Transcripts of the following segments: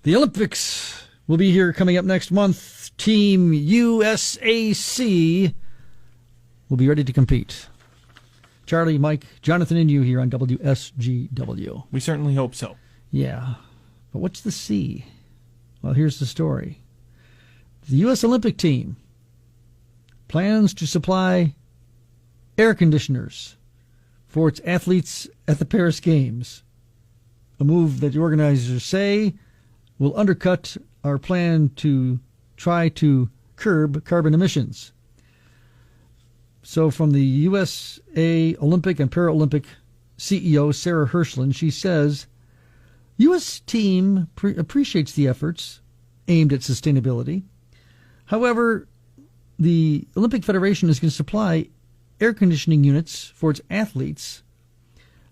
The Olympics will be here coming up next month. Team USAC will be ready to compete. Charlie, Mike, Jonathan, and you here on WSGW. We certainly hope so. Yeah. But what's the C? Well, here's the story. The U.S. Olympic team plans to supply air conditioners for its athletes at the Paris Games, a move that the organizers say will undercut our plan to try to curb carbon emissions. So from the USA Olympic and Paralympic CEO, Sarah Hirschland, she says, U.S. team appreciates the efforts aimed at sustainability. However, the Olympic Federation is going to supply air conditioning units for its athletes.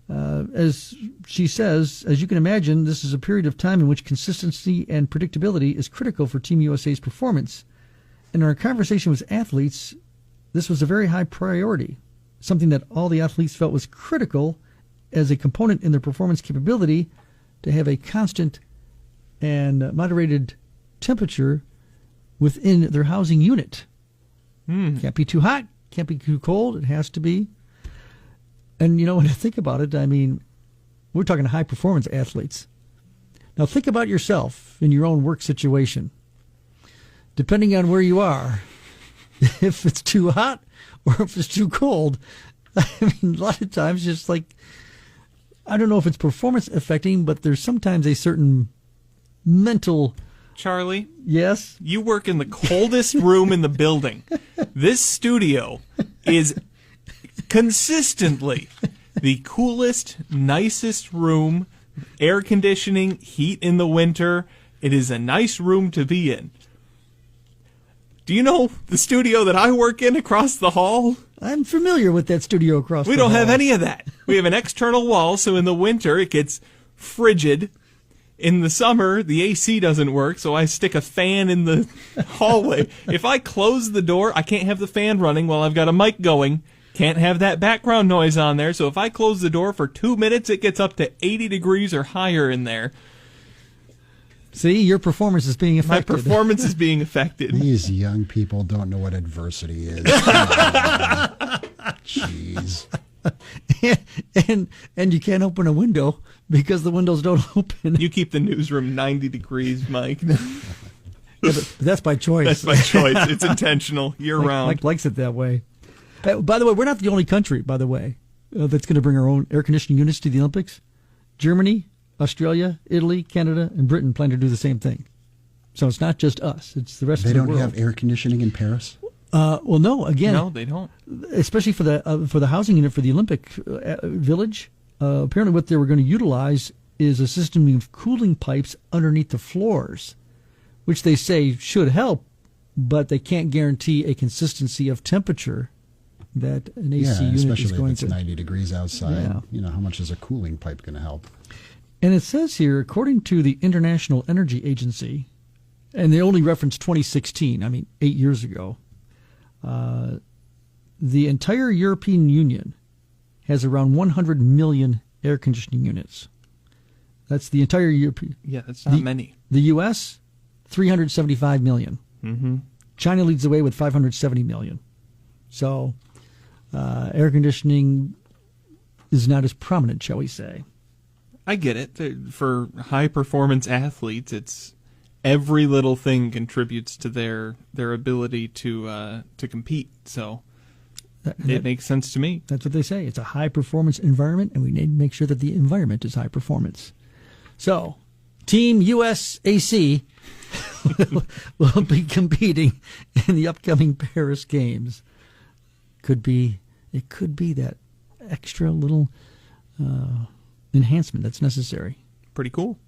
As she says, as you can imagine, this is a period of time in which consistency and predictability is critical for Team USA's performance. In our conversation with athletes, this was a very high priority, something that all the athletes felt was critical as a component in their performance capability to have a constant and moderated temperature within their housing unit. Can't be too hot, can't be too cold, it has to be. And, you know, when I think about it, I mean, we're talking high-performance athletes. Now, think about yourself in your own work situation. Depending on where you are, if it's too hot or if it's too cold, I mean, a lot of times just like, I don't know if it's performance affecting, but there's sometimes a certain mental... Charlie? Yes? You work in the coldest room in the building. This studio is consistently the coolest, nicest room, air conditioning, heat in the winter. It is a nice room to be in. Do you know the studio that I work in across the hall? I'm familiar with that studio across the hall. We don't have any of that. We have an external wall, so in the winter it gets frigid. In the summer, the AC doesn't work, so I stick a fan in the hallway. If I close the door, I can't have the fan running while I've got a mic going. Can't have that background noise on there. So if I close the door for 2 minutes, it gets up to 80 degrees or higher in there. See, your performance is being affected. My performance is being affected. These young people don't know what adversity is. Jeez. And you can't open a window because the windows don't open. You keep the newsroom 90 degrees, Mike. Yeah, but that's by choice. That's by choice. It's intentional year-round. Mike likes it that way. By the way, we're not the only country, by the way, that's going to bring our own air conditioning units to the Olympics. Germany, Australia, Italy, Canada, and Britain plan to do the same thing. So it's not just us. It's the rest of the world. They don't have air conditioning in Paris? Well, no. Again, no, they don't. Especially for the housing unit for the Olympic Village. Apparently, what they were going to utilize is a system of cooling pipes underneath the floors, which they say should help, but they can't guarantee a consistency of temperature that an AC unit is going to. Especially if it's 90 degrees outside. Yeah. You know, how much is a cooling pipe going to help? And it says here, according to the International Energy Agency, and they only reference 2016, 8 years ago, the entire European Union has around 100 million air conditioning units. That's the entire European. Yeah, that's not many. The U.S., 375 million. Mm-hmm. China leads the way with 570 million. So air conditioning is not as prominent, shall we say. I get it. For high-performance athletes, it's every little thing contributes to their ability to compete. So it makes sense to me. That's what they say. It's a high-performance environment, and we need to make sure that the environment is high performance. So, Team USAC will be competing in the upcoming Paris Games. It could be that extra little enhancement that's necessary. Pretty cool.